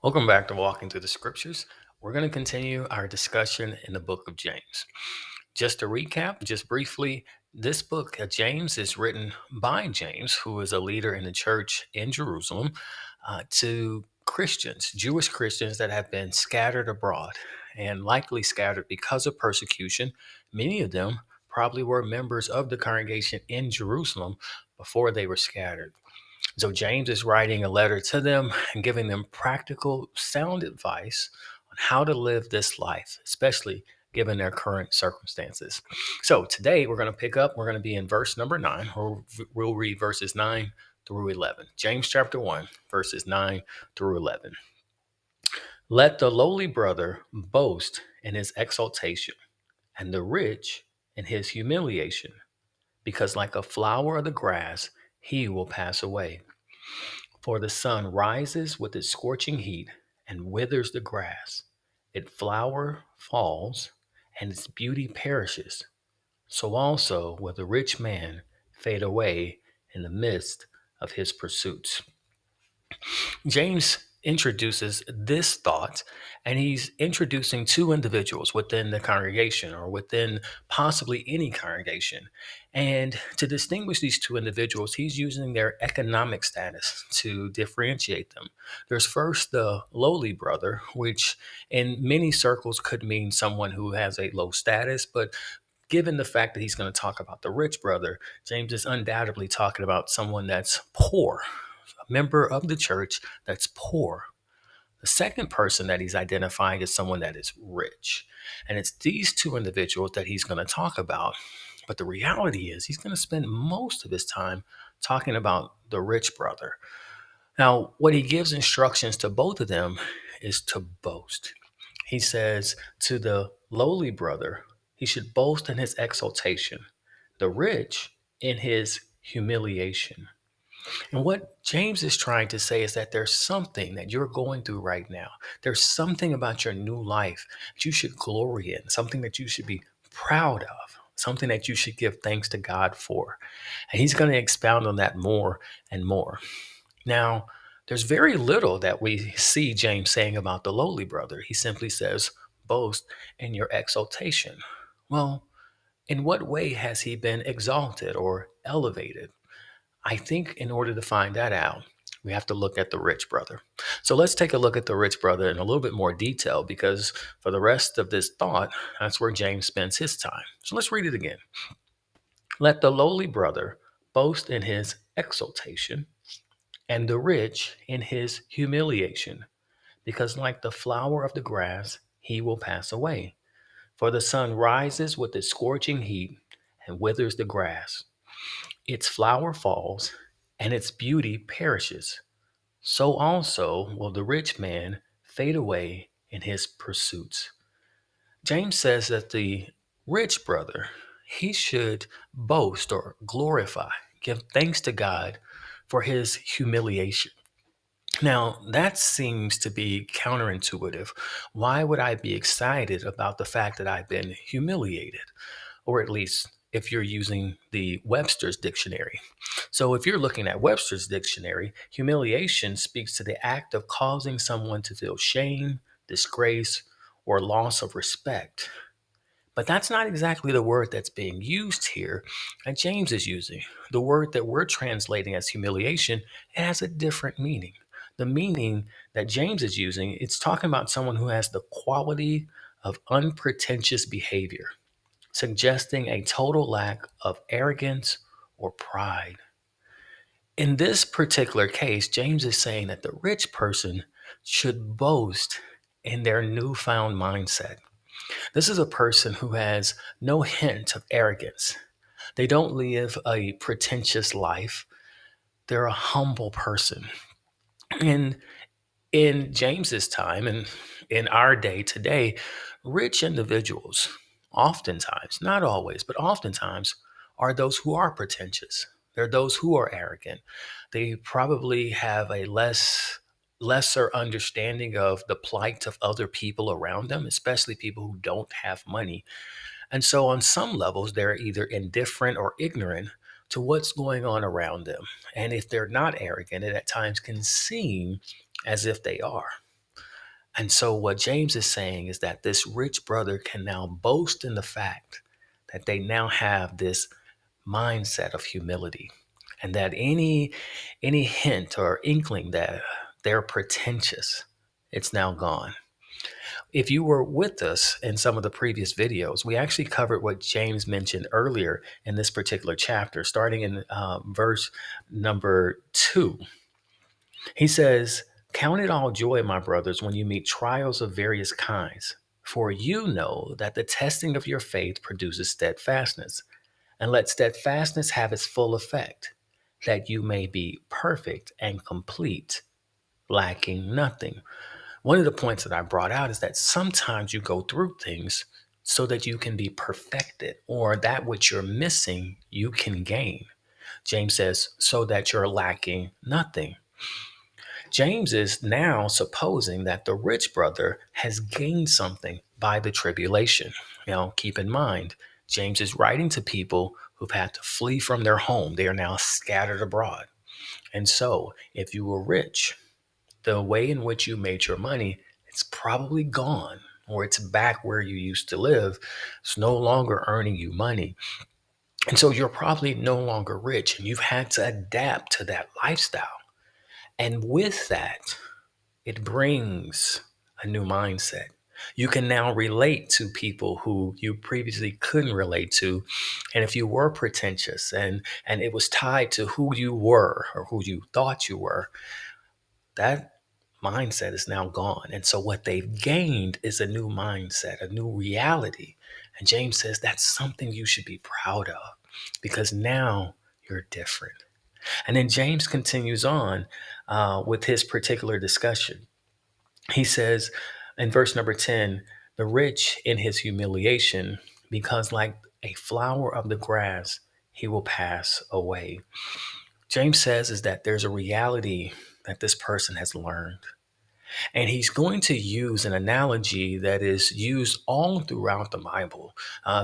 Welcome back to Walking Through the Scriptures. We're going to continue our discussion in the book of James. Just to recap, just briefly, this book, James, is written by James, who is a leader in the church in Jerusalem, to Christians, Jewish Christians that have been scattered abroad and likely scattered because of persecution. Many of them probably were members of the congregation in Jerusalem before they were scattered. So James is writing a letter to them and giving them practical, sound advice on how to live this life, especially given their current circumstances. So today we're going to pick up, we're going to be in verse number 9, or we'll read verses 9 through 11. James chapter 1, verses 9 through 11. Let the lowly brother boast in his exaltation, and the rich in his humiliation, because like a flower of the grass, he will pass away. For the sun rises with its scorching heat and withers the grass. Its flower falls, and its beauty perishes. So also will the rich man fade away in the midst of his pursuits. James introduces this thought, and he's introducing two individuals within the congregation or within possibly any congregation. And to distinguish these two individuals, he's using their economic status to differentiate them. There's first the lowly brother, which in many circles could mean someone who has a low status, but given the fact that he's going to talk about the rich brother, James is undoubtedly talking about someone that's poor, a member of the church that's poor. The second person that he's identifying is someone that is rich. And it's these two individuals that he's going to talk about. But the reality is, he's going to spend most of his time talking about the rich brother. Now, what he gives instructions to both of them is to boast. He says to the lowly brother, he should boast in his exaltation, the rich in his humiliation. And what James is trying to say is that there's something that you're going through right now. There's something about your new life that you should glory in, something that you should be proud of, something that you should give thanks to God for. And he's going to expound on that more and more. Now, there's very little that we see James saying about the lowly brother. He simply says, boast in your exaltation. Well, in what way has he been exalted or elevated? I think in order to find that out, we have to look at the rich brother. So let's take a look at the rich brother in a little bit more detail because for the rest of this thought, that's where James spends his time. So let's read it again. Let the lowly brother boast in his exaltation, and the rich in his humiliation, because like the flower of the grass, he will pass away. For the sun rises with its scorching heat and withers the grass. Its flower falls, and its beauty perishes. So also will the rich man fade away in his pursuits. James says that the rich brother, he should boast or glorify, give thanks to God for his humiliation. Now, that seems to be counterintuitive. Why would I be excited about the fact that I've been humiliated? Or at least if you're using the Webster's dictionary. So if you're looking at Webster's dictionary, humiliation speaks to the act of causing someone to feel shame, disgrace, or loss of respect. But that's not exactly the word that's being used here that James is using. The word that we're translating as humiliation, it has a different meaning. The meaning that James is using, it's talking about someone who has the quality of unpretentious behavior, suggesting a total lack of arrogance or pride. In this particular case, James is saying that the rich person should boast in their newfound mindset. This is a person who has no hint of arrogance. They don't live a pretentious life. They're a humble person. And in James's time and in our day today, rich individuals, oftentimes, not always, but oftentimes, are those who are pretentious. They're those who are arrogant. They probably have a lesser understanding of the plight of other people around them, especially people who don't have money. And so, on some levels, they're either indifferent or ignorant to what's going on around them. And if they're not arrogant, it at times can seem as if they are. And so, what James is saying is that this rich brother can now boast in the fact that they now have this mindset of humility, and that any hint or inkling that they're pretentious, it's now gone. If you were with us in some of the previous videos, we actually covered what James mentioned earlier in this particular chapter, starting in verse number 2. He says, "Count it all joy, my brothers, when you meet trials of various kinds, for you know that the testing of your faith produces steadfastness. And let steadfastness have its full effect, that you may be perfect and complete, lacking nothing." One of the points that I brought out is that sometimes you go through things so that you can be perfected, or that which you're missing, you can gain. James says, so that you're lacking nothing. James is now supposing that the rich brother has gained something by the tribulation. Keep in mind, James is writing to people who've had to flee from their home. They are now scattered abroad. And so, if you were rich, the way in which you made your money, it's probably gone, or it's back where you used to live. It's no longer earning you money. And so you're probably no longer rich, and you've had to adapt to that lifestyle. And with that, it brings a new mindset. You can now relate to people who you previously couldn't relate to. And if you were pretentious and it was tied to who you were or who you thought you were, that mindset is now gone. And so what they've gained is a new mindset, a new reality. And James says that's something you should be proud of, because now you're different. And then James continues on with his particular discussion. He says in verse number 10, the rich in his humiliation, because like a flower of the grass, he will pass away. James says is that there's a reality that this person has learned. And he's going to use an analogy that is used all throughout the Bible,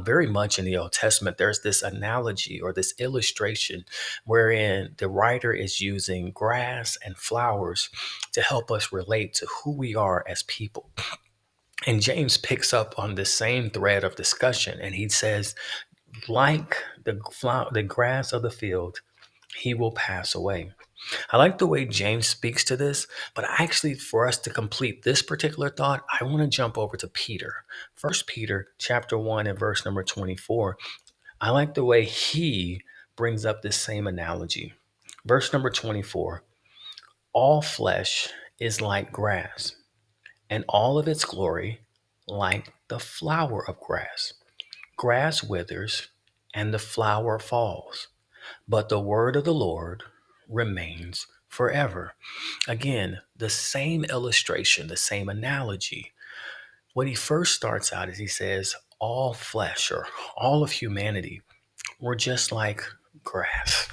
very much in the Old Testament. There's this analogy or this illustration wherein the writer is using grass and flowers to help us relate to who we are as people. And James picks up on this same thread of discussion, and he says, like the grass of the field, he will pass away. I like the way James speaks to this, but actually, for us to complete this particular thought, I want to jump over to Peter. First Peter chapter 1 and verse number 24. I like the way he brings up this same analogy. Verse number 24. All flesh is like grass, and all of its glory like the flower of grass. Grass withers, and the flower falls, but the word of the Lord remains forever. Again, the same illustration, the same analogy. What he first starts out is he says, all flesh or all of humanity, we're just like grass.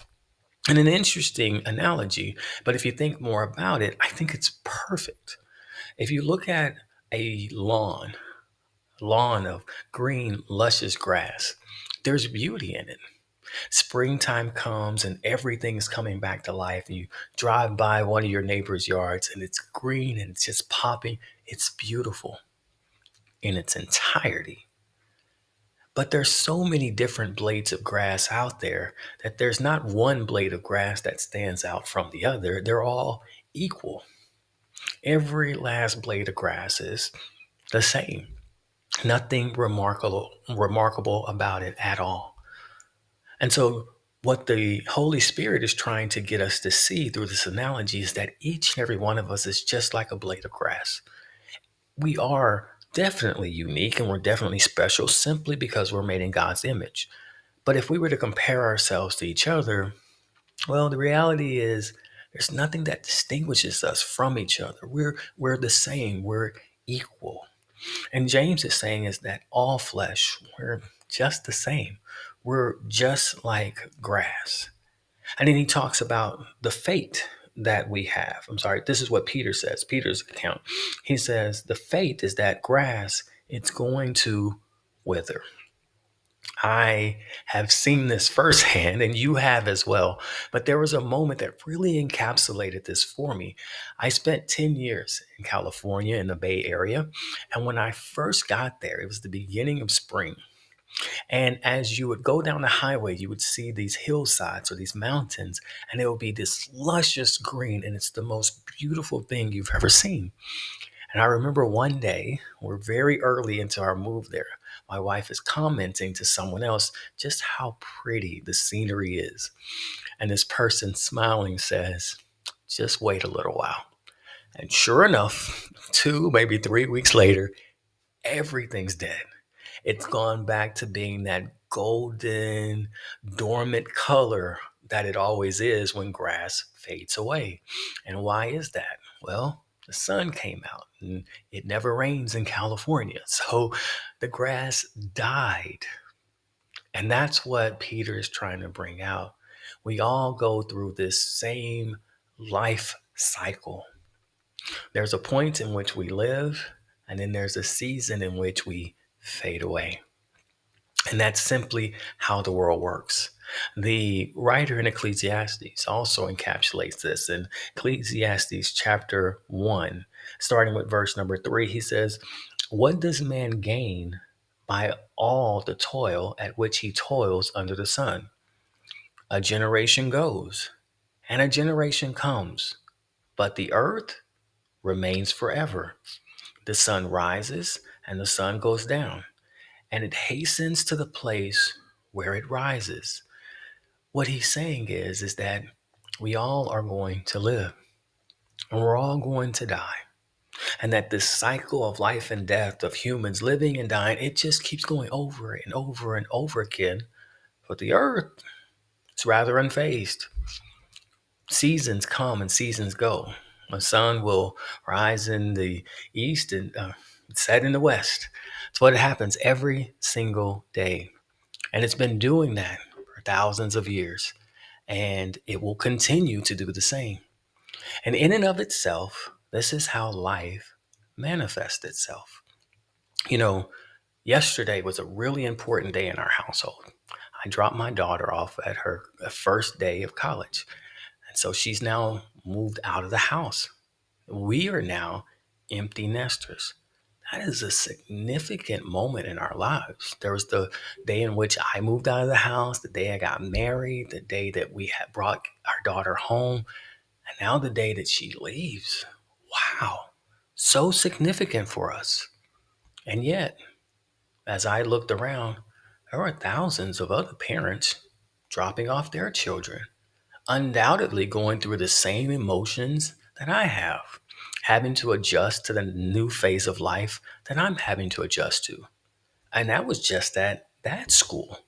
And an interesting analogy, but if you think more about it, I think it's perfect. If you look at a lawn of green, luscious grass, there's beauty in it. Springtime comes and everything's coming back to life. And you drive by one of your neighbor's yards and it's green and it's just popping. It's beautiful in its entirety. But there's so many different blades of grass out there that there's not one blade of grass that stands out from the other. They're all equal. Every last blade of grass is the same. Nothing remarkable about it at all. And so what the Holy Spirit is trying to get us to see through this analogy is that each and every one of us is just like a blade of grass. We are definitely unique and we're definitely special simply because we're made in God's image. But if we were to compare ourselves to each other, well, the reality is there's nothing that distinguishes us from each other. We're the same. We're equal. And James is saying is that all flesh, we're just the same. We're just like grass. And then he talks about the fate that we have. I'm sorry, this is what Peter says, Peter's account. He says, the fate is that grass, it's going to wither. I have seen this firsthand, and you have as well. But there was a moment that really encapsulated this for me. I spent 10 years in California in the Bay Area. And when I first got there, it was the beginning of spring. And as you would go down the highway, you would see these hillsides or these mountains, and it would be this luscious green. And it's the most beautiful thing you've ever seen. And I remember one day, we're very early into our move there. My wife is commenting to someone else just how pretty the scenery is. And this person smiling says, just wait a little while. And sure enough, 2, maybe 3 weeks later, everything's dead. It's gone back to being that golden, dormant color that it always is when grass fades away. And why is that? Well, the sun came out and it never rains in California. So the grass died. And that's what Peter is trying to bring out. We all go through this same life cycle. There's a point in which we live, and then there's a season in which we fade away. And that's simply how the world works. The writer in Ecclesiastes also encapsulates this. In Ecclesiastes chapter 1, starting with verse number 3, he says, what does man gain by all the toil at which he toils under the sun? A generation goes, and a generation comes, but the earth remains forever. The sun rises, and the sun goes down, and it hastens to the place where it rises. What he's saying is that we all are going to live, and we're all going to die. And that this cycle of life and death, of humans living and dying, it just keeps going over and over and over again. But the earth is rather unfazed. Seasons come and seasons go. The sun will rise in the east and set in the west. It's what happens every single day. And it's been doing that for thousands of years. And it will continue to do the same. And in and of itself, this is how life manifests itself. You know, yesterday was a really important day in our household. I dropped my daughter off at her first day of college. And so she's now moved out of the house. We are now empty nesters. That is a significant moment in our lives. There was the day in which I moved out of the house, the day I got married, the day that we had brought our daughter home, and now the day that she leaves. Wow, so significant for us. And yet, as I looked around, there were thousands of other parents dropping off their children, undoubtedly going through the same emotions that I have, having to adjust to the new phase of life that I'm having to adjust to. And that was just at that school.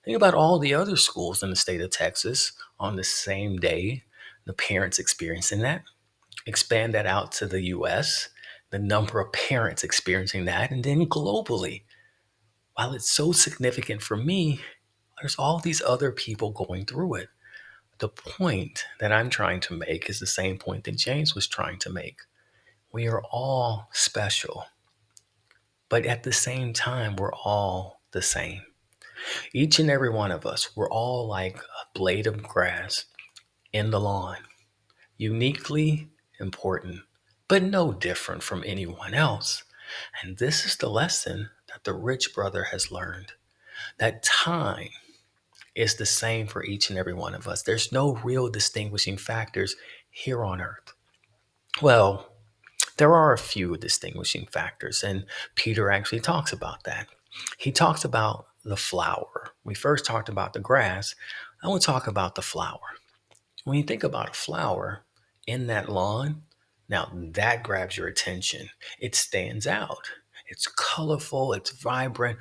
Think about all the other schools in the state of Texas on the same day, the parents experiencing that. Expand that out to the US, the number of parents experiencing that, and then globally. While it's so significant for me, there's all these other people going through it. The point that I'm trying to make is the same point that James was trying to make. We are all special, but at the same time, we're all the same. Each and every one of us, we're all like a blade of grass in the lawn, uniquely important, but no different from anyone else. And this is the lesson that the rich brother has learned, that time is the same for each and every one of us. There's no real distinguishing factors here on earth. Well, there are a few distinguishing factors, and Peter actually talks about that. He talks about the flower. We first talked about the grass. I want to talk about the flower. When you think about a flower in that lawn, now that grabs your attention. It stands out. It's colorful, it's vibrant.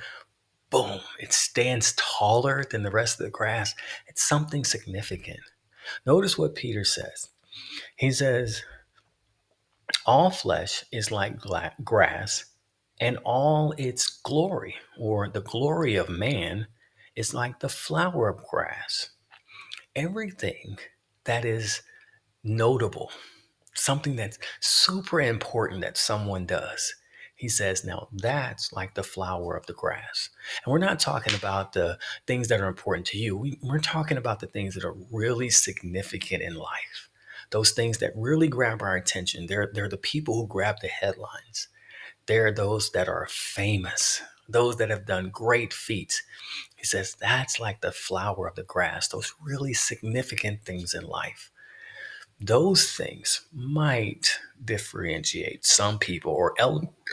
Boom, it stands taller than the rest of the grass. It's something significant. Notice what Peter says. He says, all flesh is like grass, and all its glory, or the glory of man, is like the flower of grass. Everything that is notable, something that's super important that someone does, He says, now that's like the flower of the grass. And we're not talking about the things that are important to you. We're talking about the things that are really significant in life. Those things that really grab our attention. They're the people who grab the headlines. They're those that are famous, those that have done great feats. He says that's like the flower of the grass, those really significant things in life. Those things might differentiate some people or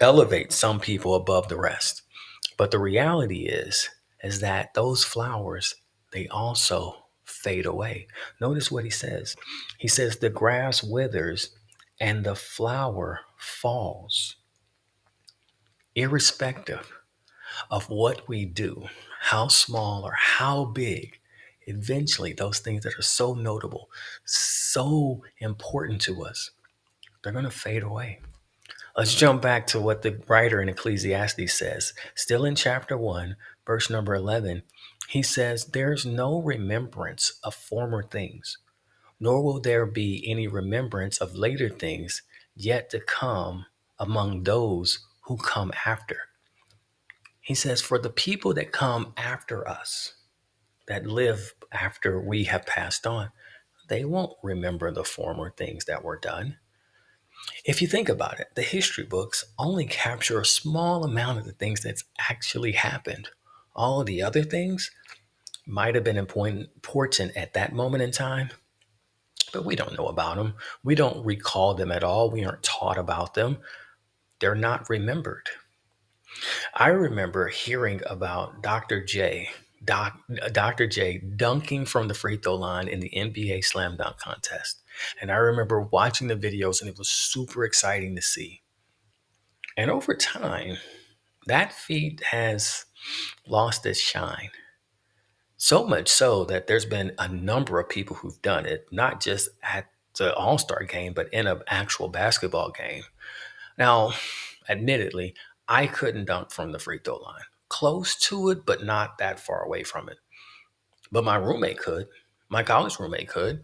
elevate some people above the rest. But the reality is that those flowers, they also fade away. Notice what he says. He says the grass withers and the flower falls, irrespective of what we do, how small or how big. Eventually, those things that are so notable, so important to us, they're going to fade away. Let's jump back to what the writer in Ecclesiastes says. Still in chapter 1, verse number 11, he says, there's no remembrance of former things, nor will there be any remembrance of later things yet to come among those who come after. He says, for the people that come after us, that live after we have passed on, they won't remember the former things that were done. If you think about it, the history books only capture a small amount of the things that's actually happened. All of the other things might have been important at that moment in time, but we don't know about them. We don't recall them at all. We aren't taught about them. They're not remembered. I remember hearing about Dr. J dunking from the free throw line in the NBA slam dunk contest. And I remember watching the videos and it was super exciting to see. And over time, that feat has lost its shine. So much so that there's been a number of people who've done it, not just at the All Star game, but in an actual basketball game. Now, admittedly, I couldn't dunk from the free throw line. Close to it, but not that far away from it. But my roommate could. My college roommate could.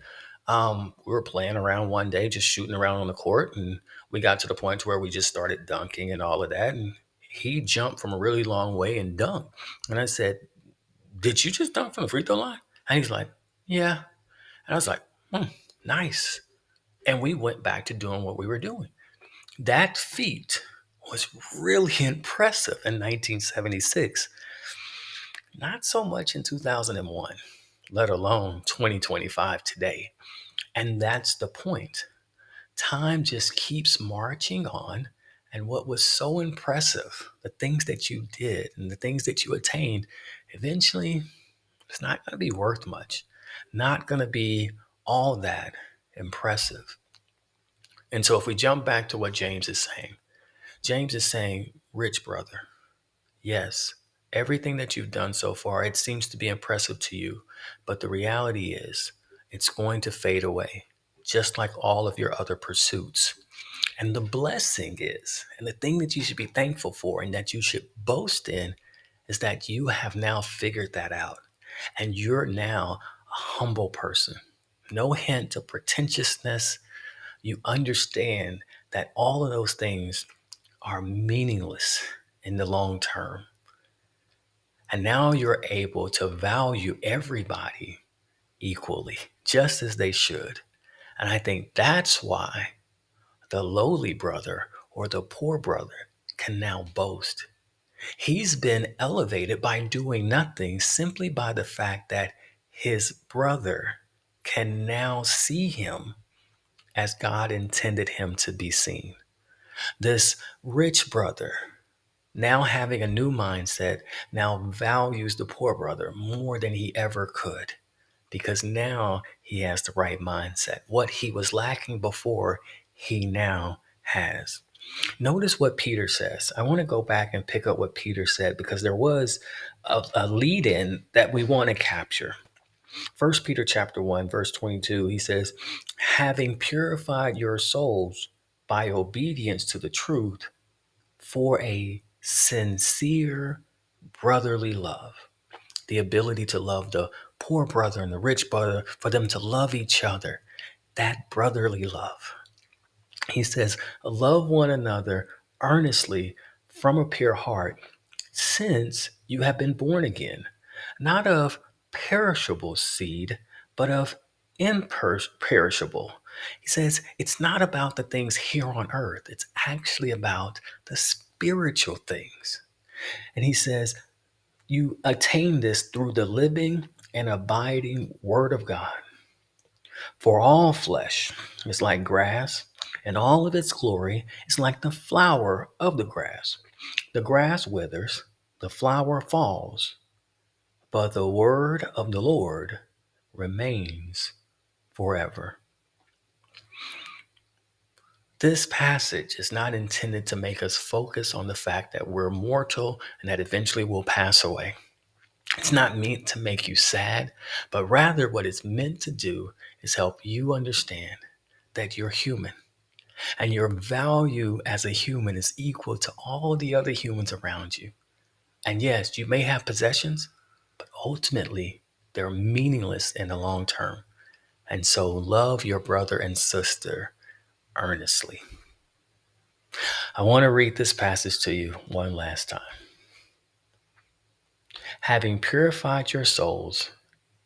We were playing around one day, just shooting around on the court, and we got to the point where we just started dunking and all of that. And he jumped from a really long way and dunked. And I said, "Did you just dunk from the free throw line?" And he's like, "Yeah." And I was like, "Nice." And we went back to doing what we were doing. That feat was really impressive in 1976. Not so much in 2001, let alone 2025 today. And that's the point. Time just keeps marching on. And what was so impressive, the things that you did and the things that you attained, eventually it's not going to be worth much, not going to be all that impressive. And so if we jump back to what James is saying, rich brother, yes, everything that you've done so far, it seems to be impressive to you, but the reality is it's going to fade away, just like all of your other pursuits. And the blessing is, and the thing that you should be thankful for and that you should boast in, is that you have now figured that out. And you're now a humble person. No hint of pretentiousness. You understand that all of those things are meaningless in the long term. And now you're able to value everybody equally, just as they should. And I think that's why the lowly brother or the poor brother can now boast. He's been elevated by doing nothing, simply by the fact that his brother can now see him as God intended him to be seen. This rich brother, now having a new mindset, now values the poor brother more than he ever could, because now he has the right mindset. What he was lacking before, he now has. Notice what Peter says. I want to go back and pick up what Peter said because there was a lead in that we want to capture. First Peter chapter 1, verse 22, he says, having purified your souls by obedience to the truth for a sincere brotherly love. The ability to love the poor brother and the rich brother, for them to love each other, that brotherly love. He says, love one another earnestly from a pure heart, since you have been born again, not of perishable seed, but of imperishable. He says it's not about the things here on earth, it's actually about the spiritual things. And he says, you attain this through the living and abiding Word of God. For all flesh is like grass, and all of its glory is like the flower of the grass. The grass withers, the flower falls, but the word of the Lord remains forever. This passage is not intended to make us focus on the fact that we're mortal and that eventually we'll pass away. It's not meant to make you sad, but rather what it's meant to do is help you understand that you're human and your value as a human is equal to all the other humans around you. And yes, you may have possessions, but ultimately they're meaningless in the long term. And so love your brother and sister earnestly. I want to read this passage to you one last time. Having purified your souls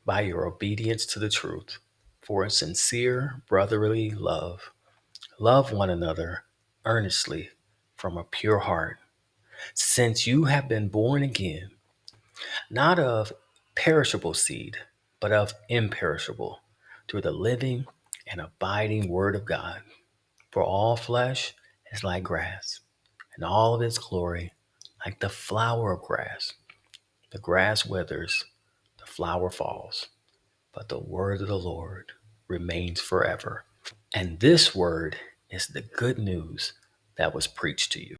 by your obedience to the truth, for a sincere brotherly love, love one another earnestly from a pure heart, since you have been born again, not of perishable seed, but of imperishable, through the living and abiding Word of God. For all flesh is like grass, and all of its glory like the flower of grass. The grass withers, the flower falls, but the word of the Lord remains forever. And this word is the good news that was preached to you.